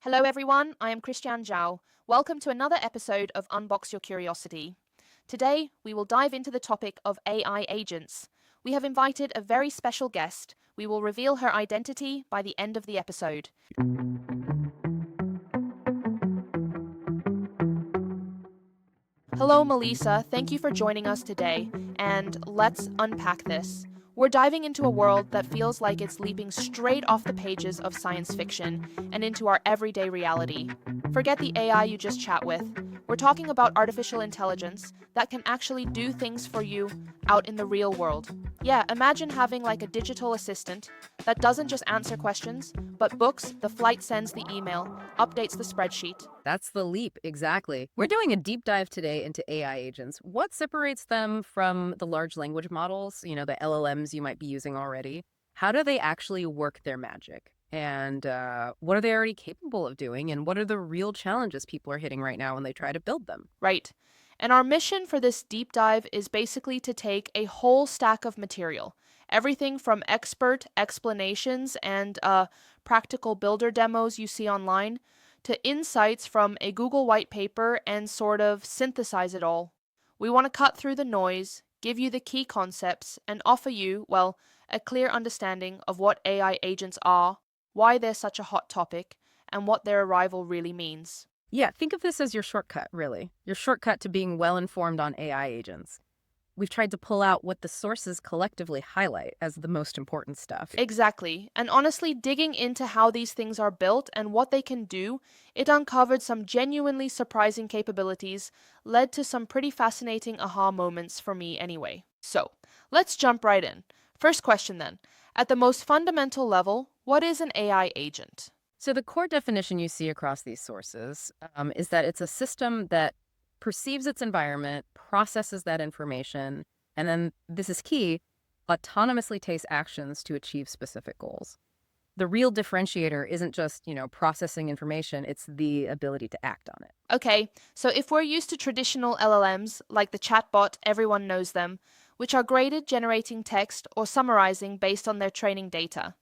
Hello everyone, I am Christiane Zhao. Welcome to another episode of Unbox Your Curiosity. Today, we will dive into the topic of AI agents. We have invited a very special guest. We will reveal her identity by the end of the episode. Hello, Melissa. Thank you for joining us today, and let's unpack this. We're diving into a world that feels like it's leaping straight off the pages of science fiction and into our everyday reality. Forget the AI you just chat with. We're talking about artificial intelligence that can actually do things for you out in the real world. Yeah, imagine having like a digital assistant that doesn't just answer questions, but books the flight, sends the email, updates the spreadsheet. That's the leap, exactly. We're doing a deep dive today into AI agents. What separates them from the large language models, the LLMs you might be using already? How do they actually work their magic? And what are they already capable of doing? And what are the real challenges people are hitting right now when they try to build them? Right. And our mission for this deep dive is basically to take a whole stack of material, everything from expert explanations and practical builder demos you see online, to insights from a Google white paper and sort of synthesize it all. We want to cut through the noise, give you the key concepts, and offer you, well, a clear understanding of what AI agents are, why they're such a hot topic, and what their arrival really means. Yeah, think of this as your shortcut, really. Your shortcut to being well informed on AI agents. We've tried to pull out what the sources collectively highlight as the most important stuff. Exactly. And honestly, digging into how these things are built and what they can do, it uncovered some genuinely surprising capabilities, led to some pretty fascinating aha moments for me anyway. So, let's jump right in. First question then. At the most fundamental level, what is an AI agent? So the core definition you see across these sources is that it's a system that perceives its environment, processes that information, and then, this is key, autonomously takes actions to achieve specific goals. The real differentiator isn't just, processing information, it's the ability to act on it. Okay, so if we're used to traditional LLMs, like the chatbot, everyone knows them, which are great at generating text or summarizing based on their training data.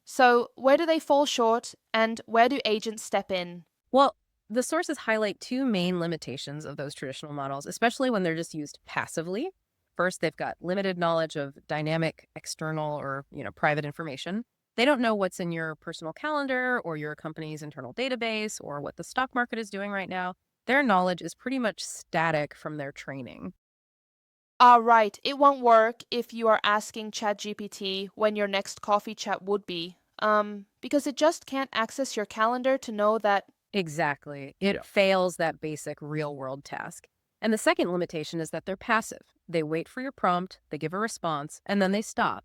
So where do they fall short and where do agents step in? Well, the sources highlight two main limitations of those traditional models, especially when they're just used passively. First, they've got limited knowledge of dynamic external or, private information. They don't know what's in your personal calendar or your company's internal database or what the stock market is doing right now. Their knowledge is pretty much static from their training. Ah, right, it won't work if you are asking ChatGPT when your next coffee chat would be. Because it just can't access your calendar to know that. Exactly. Yeah. It fails that basic real world task. And the second limitation is that they're passive. They wait for your prompt, they give a response, and then they stop.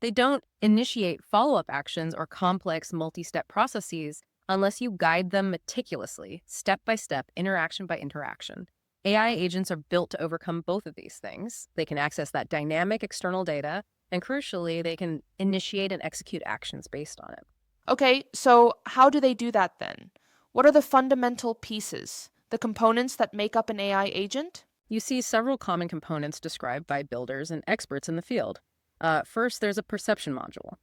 They don't initiate follow up actions or complex multi step processes unless you guide them meticulously, step by step, interaction by interaction. AI agents are built to overcome both of these things. They can access that dynamic external data, and crucially, they can initiate and execute actions based on it. Okay, so how do they do that then? What are the fundamental pieces, the components that make up an AI agent? You see several common components described by builders and experts in the field. First, there's a perception module.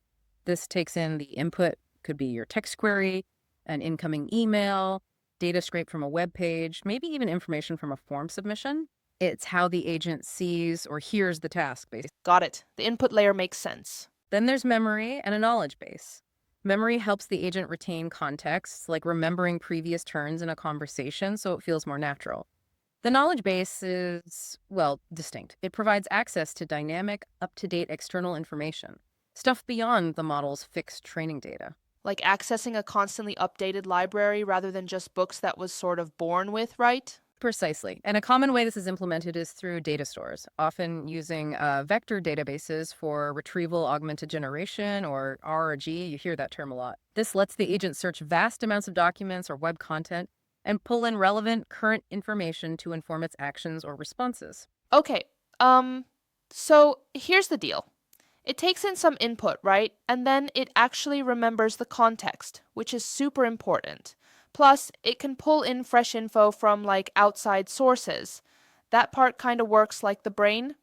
This takes in the input, could be your text query, an incoming email, data scraped from a web page, maybe even information from a form submission. It's how the agent sees or hears the task, basically. Got it. The input layer makes sense. Then there's memory and a knowledge base. Memory helps the agent retain context, like remembering previous turns in a conversation so it feels more natural. The knowledge base is, well, distinct. It provides access to dynamic, up to date external information, stuff beyond the model's fixed training data. Like accessing a constantly updated library rather than just books that was sort of born with, right? Precisely. And a common way this is implemented is through data stores, often using vector databases for retrieval augmented generation or RRG. You hear that term a lot. This lets the agent search vast amounts of documents or web content and pull in relevant current information to inform its actions or responses. Okay, so here's the deal. It takes in some input, right? And then it actually remembers the context, which is super important. Plus, it can pull in fresh info from like outside sources. That part kind of works like the brain.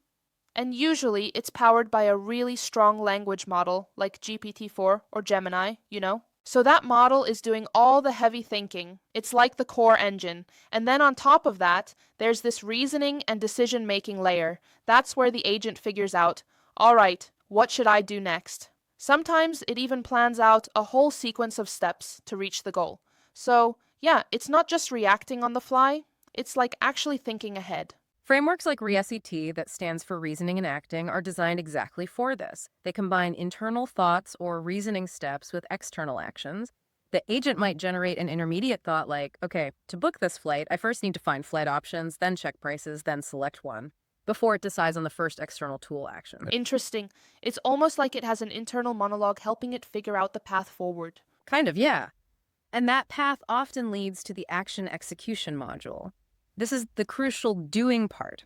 And usually it's powered by a really strong language model like GPT-4 or Gemini, you know? So that model is doing all the heavy thinking. It's like the core engine. And then on top of that, there's this reasoning and decision making layer. That's where the agent figures out, all right, what should I do next? Sometimes it even plans out a whole sequence of steps to reach the goal. So, yeah, it's not just reacting on the fly, it's like actually thinking ahead. Frameworks like RESET, that stands for reasoning and acting, are designed exactly for this. They combine internal thoughts or reasoning steps with external actions. The agent might generate an intermediate thought like, okay, to book this flight, I first need to find flight options, then check prices, then select one, before it decides on the first external tool action. Interesting. It's almost like it has an internal monologue helping it figure out the path forward. Kind of, yeah. And that path often leads to the action execution module. This is the crucial doing part.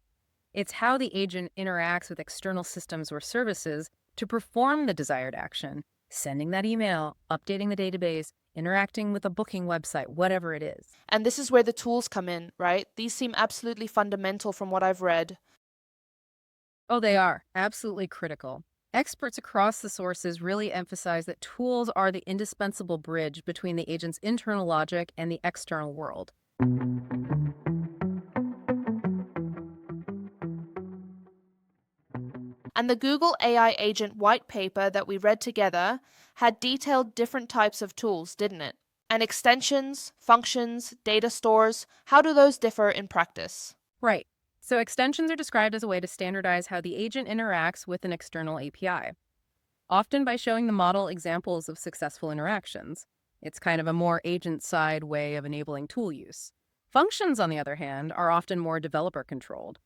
It's how the agent interacts with external systems or services to perform the desired action, sending that email, updating the database, interacting with a booking website, whatever it is. And this is where the tools come in, right? These seem absolutely fundamental from what I've read. Oh, they are absolutely critical. Experts across the sources really emphasize that tools are the indispensable bridge between the agent's internal logic and the external world. And the Google AI agent white paper that we read together had detailed different types of tools, didn't it? And extensions, functions, data stores, how do those differ in practice? Right. So extensions are described as a way to standardize how the agent interacts with an external API, often by showing the model examples of successful interactions. It's kind of a more agent-side way of enabling tool use. Functions, on the other hand, are often more developer-controlled.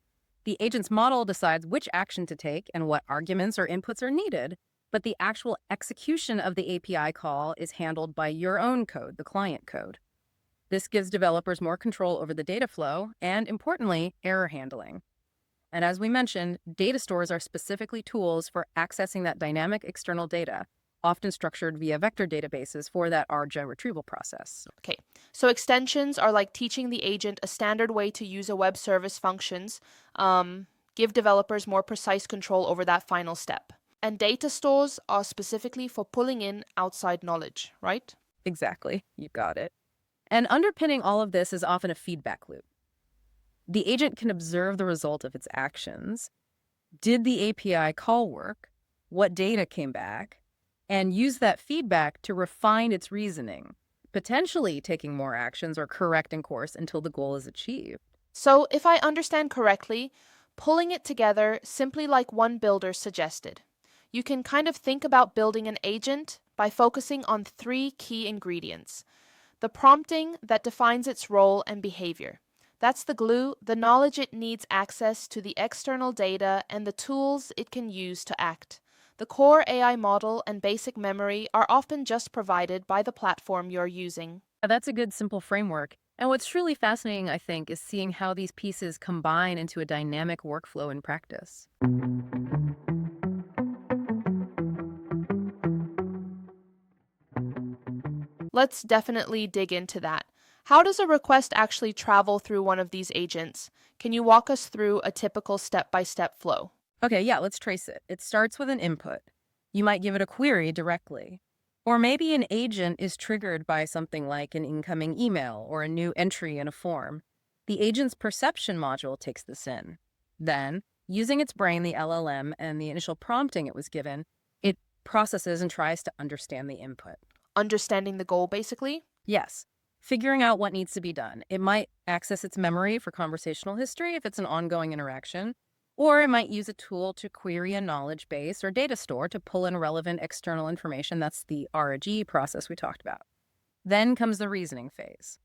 The agent's model decides which action to take and what arguments or inputs are needed, but the actual execution of the API call is handled by your own code, the client code. This gives developers more control over the data flow and, importantly, error handling. And as we mentioned, data stores are specifically tools for accessing that dynamic external data, often structured via vector databases for that RJ retrieval process. Okay, so extensions are like teaching the agent a standard way to use a web service functions, give developers more precise control over that final step. And data stores are specifically for pulling in outside knowledge, right? Exactly, you got it. And underpinning all of this is often a feedback loop. The agent can observe the result of its actions. Did the API call work? What data came back? And use that feedback to refine its reasoning, potentially taking more actions or correcting course until the goal is achieved. So, if I understand correctly, pulling it together simply like one builder suggested. You can kind of think about building an agent by focusing on three key ingredients: the prompting that defines its role and behavior. That's the glue, the knowledge it needs access to the external data, and the tools it can use to act. The core AI model and basic memory are often just provided by the platform you're using. That's a good, simple framework. And what's truly fascinating, I think, is seeing how these pieces combine into a dynamic workflow in practice. Let's definitely dig into that. How does a request actually travel through one of these agents? Can you walk us through a typical step-by-step flow? Okay, yeah, let's trace it. It starts with an input. You might give it a query directly. Or maybe an agent is triggered by something like an incoming email or a new entry in a form. The agent's perception module takes this in. Then, using its brain, the LLM, and the initial prompting it was given, it processes and tries to understand the input. Understanding the goal, basically? Yes, figuring out what needs to be done. It might access its memory for conversational history if it's an ongoing interaction, or it might use a tool to query a knowledge base or data store to pull in relevant external information. That's the RAG process we talked about. Then comes the reasoning phase.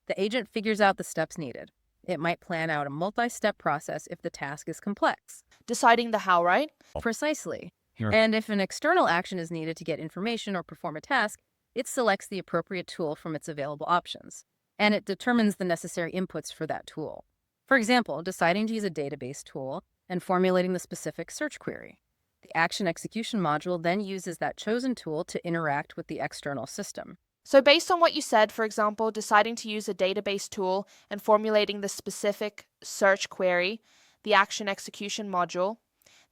The agent figures out the steps needed. It might plan out a multi-step process if the task is complex. Deciding the how, right? Precisely. Here. And if an external action is needed to get information or perform a task, it selects the appropriate tool from its available options, and it determines the necessary inputs for that tool. For example, deciding to use a database tool and formulating the specific search query. The action execution module then uses that chosen tool to interact with the external system. So based on what you said, for example, deciding to use a database tool and formulating the specific search query, the action execution module,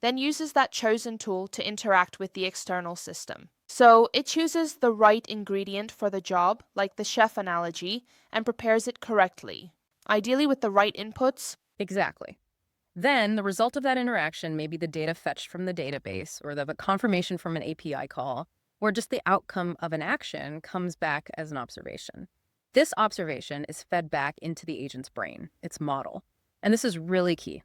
then uses that chosen tool to interact with the external system. So it chooses the right ingredient for the job, like the chef analogy, and prepares it correctly, ideally with the right inputs. Exactly. Then the result of that interaction may be the data fetched from the database or the confirmation from an API call, or just the outcome of an action comes back as an observation. This observation is fed back into the agent's brain, its model. And this is really key.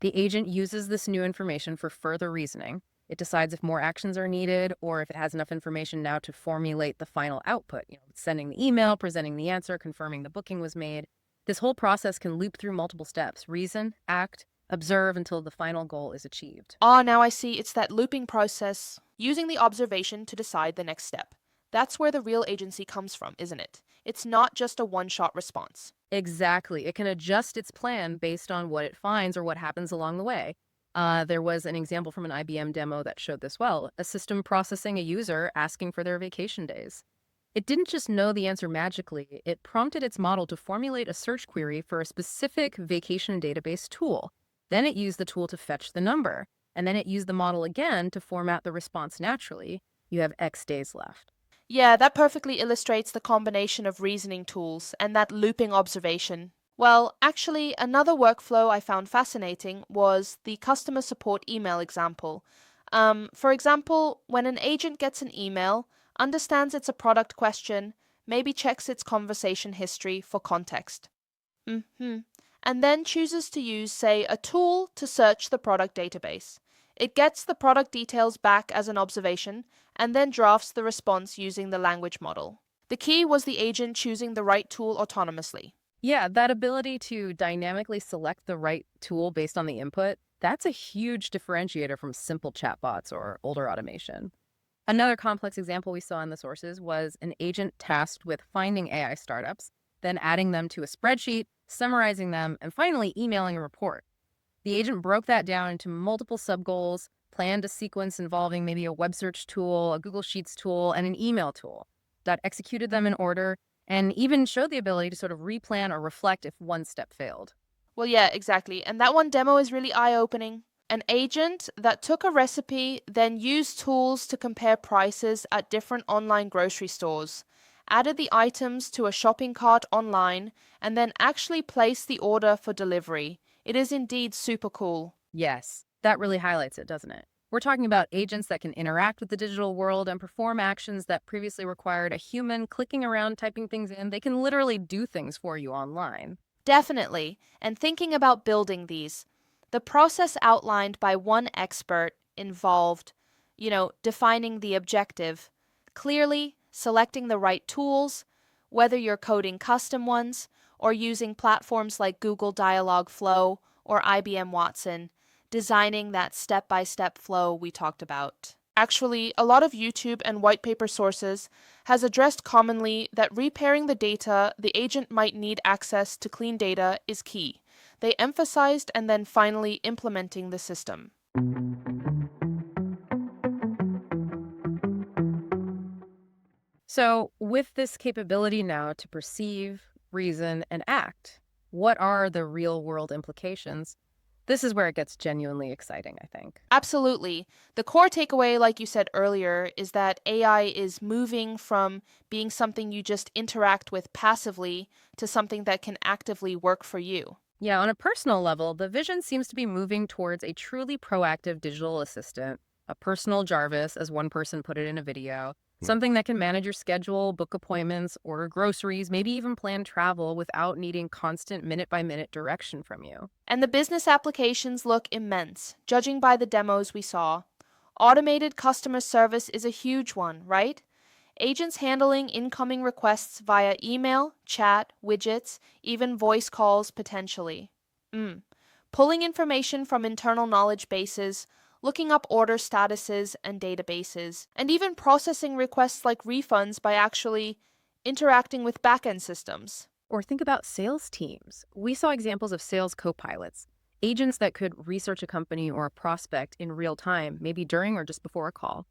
The agent uses this new information for further reasoning. It decides if more actions are needed or if it has enough information now to formulate the final output, sending the email, presenting the answer, confirming the booking was made. This whole process can loop through multiple steps: reason, act, observe until the final goal is achieved. Ah, now I see, it's that looping process, using the observation to decide the next step. That's where the real agency comes from, isn't it? It's not just a one-shot response. Exactly. It can adjust its plan based on what it finds or what happens along the way. There was an example from an IBM demo that showed this well: a system processing a user asking for their vacation days. It didn't just know the answer magically, it prompted its model to formulate a search query for a specific vacation database tool. Then it used the tool to fetch the number, and then it used the model again to format the response naturally. You have X days left. Yeah, that perfectly illustrates the combination of reasoning tools and that looping observation. Well, actually, another workflow I found fascinating was the customer support email example. For example, when an agent gets an email, understands it's a product question, maybe checks its conversation history for context. hmm And then chooses to use, say, a tool to search the product database. It gets the product details back as an observation and then drafts the response using the language model. The key was the agent choosing the right tool autonomously. Yeah, that ability to dynamically select the right tool based on the input, that's a huge differentiator from simple chatbots or older automation. Another complex example we saw in the sources was an agent tasked with finding AI startups, then adding them to a spreadsheet, summarizing them, and finally emailing a report. The agent broke that down into multiple sub-goals, planned a sequence involving maybe a web search tool, a Google Sheets tool, and an email tool that executed them in order and even showed the ability to sort of replan or reflect if one step failed. Well, yeah, exactly. And that one demo is really eye opening. An agent that took a recipe, then used tools to compare prices at different online grocery stores, added the items to a shopping cart online, and then actually placed the order for delivery. It is indeed super cool. Yes, that really highlights it, doesn't it? We're talking about agents that can interact with the digital world and perform actions that previously required a human clicking around, typing things in. They can literally do things for you online. Definitely. And thinking about building these, the process outlined by one expert involved, defining the objective, clearly selecting the right tools, whether you're coding custom ones or using platforms like Google Dialogflow or IBM Watson, designing that step by step flow we talked about. Actually, a lot of YouTube and white paper sources has addressed commonly that repairing the data the agent might need access to clean data is key. They emphasized and then finally implementing the system. So, with this capability now to perceive, reason, and act, what are the real world implications? This is where it gets genuinely exciting, I think. Absolutely. The core takeaway, like you said earlier, is that AI is moving from being something you just interact with passively to something that can actively work for you. Yeah, on a personal level, the vision seems to be moving towards a truly proactive digital assistant, a personal Jarvis, as one person put it in a video, something that can manage your schedule, book appointments, order groceries, maybe even plan travel without needing constant minute by minute direction from you. And the business applications look immense, judging by the demos we saw. Automated customer service is a huge one, right? Agents handling incoming requests via email, chat, widgets, even voice calls potentially. Pulling information from internal knowledge bases, looking up order statuses and databases, and even processing requests like refunds by actually interacting with backend systems. Or think about sales teams. We saw examples of sales co-pilots, agents that could research a company or a prospect in real time, maybe during or just before a call,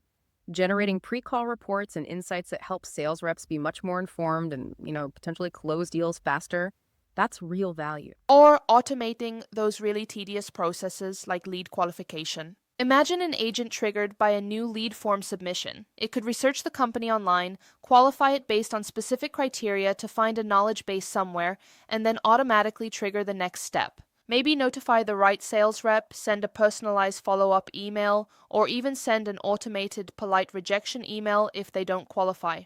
generating pre-call reports and insights that help sales reps be much more informed and, potentially close deals faster. That's real value. Or automating those really tedious processes like lead qualification. Imagine an agent triggered by a new lead form submission. It could research the company online, qualify it based on specific criteria to find a knowledge base somewhere, and then automatically trigger the next step. Maybe notify the right sales rep, send a personalized follow-up email, or even send an automated polite rejection email if they don't qualify.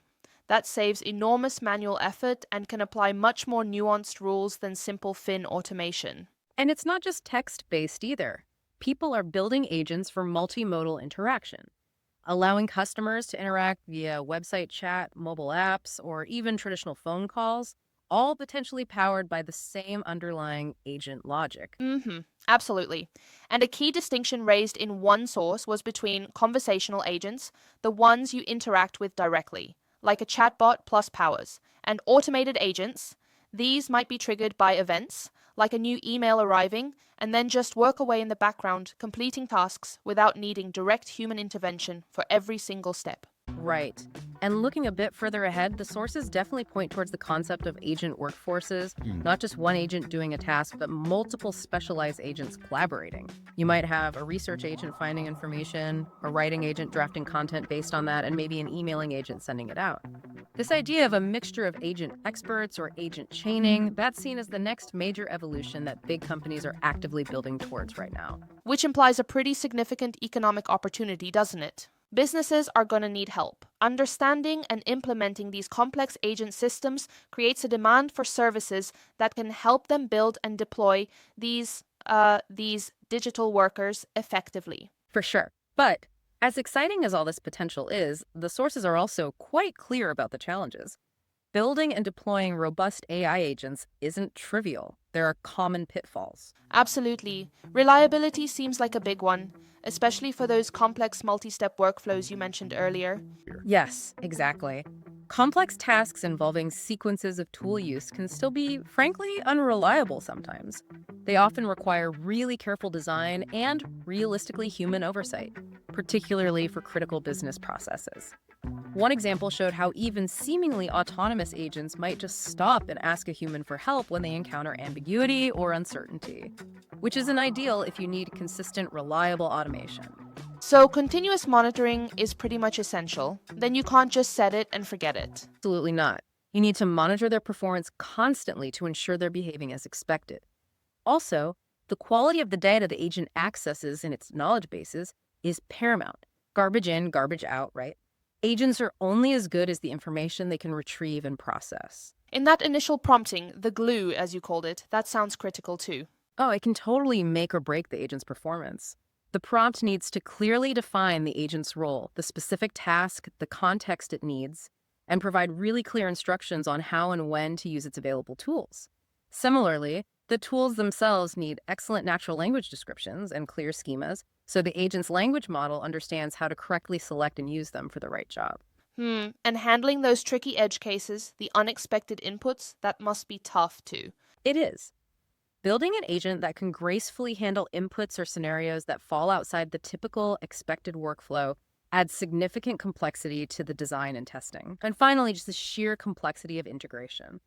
That saves enormous manual effort and can apply much more nuanced rules than simple fin automation. And it's not just text-based either. People are building agents for multimodal interaction, allowing customers to interact via website chat, mobile apps, or even traditional phone calls, all potentially powered by the same underlying agent logic. Absolutely. And a key distinction raised in one source was between conversational agents, the ones you interact with directly, like a chatbot plus powers, and automated agents. These might be triggered by events, like a new email arriving, and then just work away in the background, completing tasks without needing direct human intervention for every single step. Right. And looking a bit further ahead, the sources definitely point towards the concept of agent workforces, not just one agent doing a task, but multiple specialized agents collaborating. You might have a research agent finding information, a writing agent drafting content based on that, and maybe an emailing agent sending it out. This idea of a mixture of agent experts or agent chaining, that's seen as the next major evolution that big companies are actively building towards right now. Which implies a pretty significant economic opportunity, doesn't it? Businesses are going to need help. Understanding and implementing these complex agent systems creates a demand for services that can help them build and deploy these digital workers effectively. For sure. But as exciting as all this potential is, the sources are also quite clear about the challenges. Building and deploying robust AI agents isn't trivial. There are common pitfalls. Absolutely. Reliability seems like a big one, especially for those complex multi-step workflows you mentioned earlier. Yes, exactly. Complex tasks involving sequences of tool use can still be, frankly, unreliable sometimes. They often require really careful design and realistically human oversight, particularly for critical business processes. One example showed how even seemingly autonomous agents might just stop and ask a human for help when they encounter ambiguity or uncertainty, which isn't ideal if you need consistent, reliable automation. So continuous monitoring is pretty much essential. Then you can't just set it and forget it. Absolutely not. You need to monitor their performance constantly to ensure they're behaving as expected. Also, the quality of the data the agent accesses in its knowledge bases is paramount. Garbage in, garbage out, right? Agents are only as good as the information they can retrieve and process. In that initial prompting, the glue, as you called it, that sounds critical too. Oh, it can totally make or break the agent's performance. The prompt needs to clearly define the agent's role, the specific task, the context it needs, and provide really clear instructions on how and when to use its available tools. Similarly, the tools themselves need excellent natural language descriptions and clear schemas, so the agent's language model understands how to correctly select and use them for the right job. And handling those tricky edge cases, the unexpected inputs, that must be tough too. It is. Building an agent that can gracefully handle inputs or scenarios that fall outside the typical expected workflow adds significant complexity to the design and testing. And finally, just the sheer complexity of integration.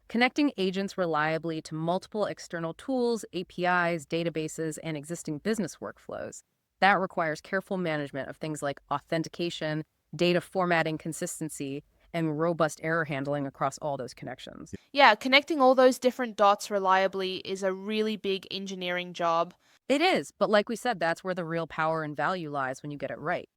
Connecting agents reliably to multiple external tools, APIs, databases, and existing business workflows. That requires careful management of things like authentication, data formatting consistency, and robust error handling across all those connections. Yeah, connecting all those different dots reliably is a really big engineering job. It is, but like we said, that's where the real power and value lies when you get it right.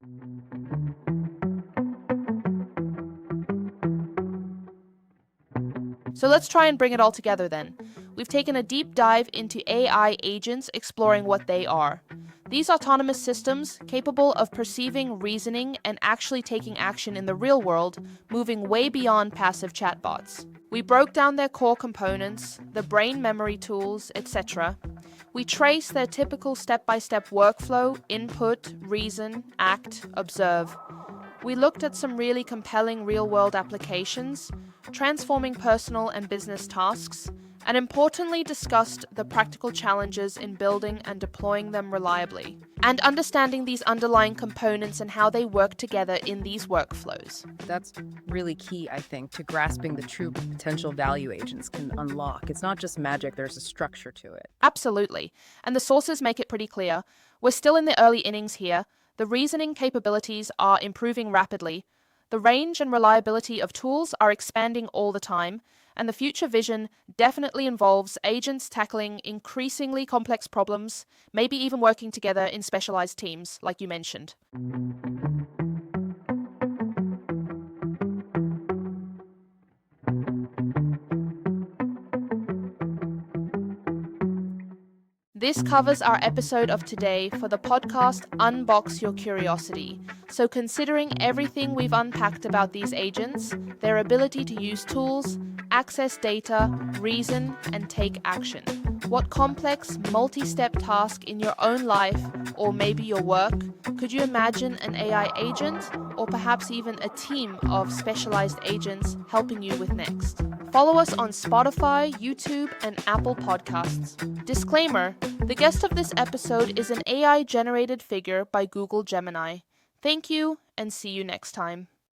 So let's try and bring it all together then. We've taken a deep dive into AI agents, exploring what they are. These autonomous systems, capable of perceiving, reasoning, and actually taking action in the real world, moving way beyond passive chatbots. We broke down their core components, the brain memory tools, etc. We traced their typical step-by-step workflow: input, reason, act, observe. We looked at some really compelling real-world applications, transforming personal and business tasks, and importantly discussed the practical challenges in building and deploying them reliably, and understanding these underlying components and how they work together in these workflows. That's really key, I think, to grasping the true potential value agents can unlock. It's not just magic, there's a structure to it. Absolutely, and the sources make it pretty clear. We're still in the early innings here. The reasoning capabilities are improving rapidly. The range and reliability of tools are expanding all the time, and the future vision definitely involves agents tackling increasingly complex problems, maybe even working together in specialized teams, like you mentioned. This covers our episode of today for the podcast Unbox Your Curiosity. So, considering everything we've unpacked about these agents, their ability to use tools, access data, reason, and take action, what complex, multi-step task in your own life, or maybe your work, could you imagine an AI agent, or perhaps even a team of specialized agents helping you with next? Follow us on Spotify, YouTube, and Apple Podcasts. Disclaimer: the guest of this episode is an AI-generated figure by Google Gemini. Thank you, and see you next time.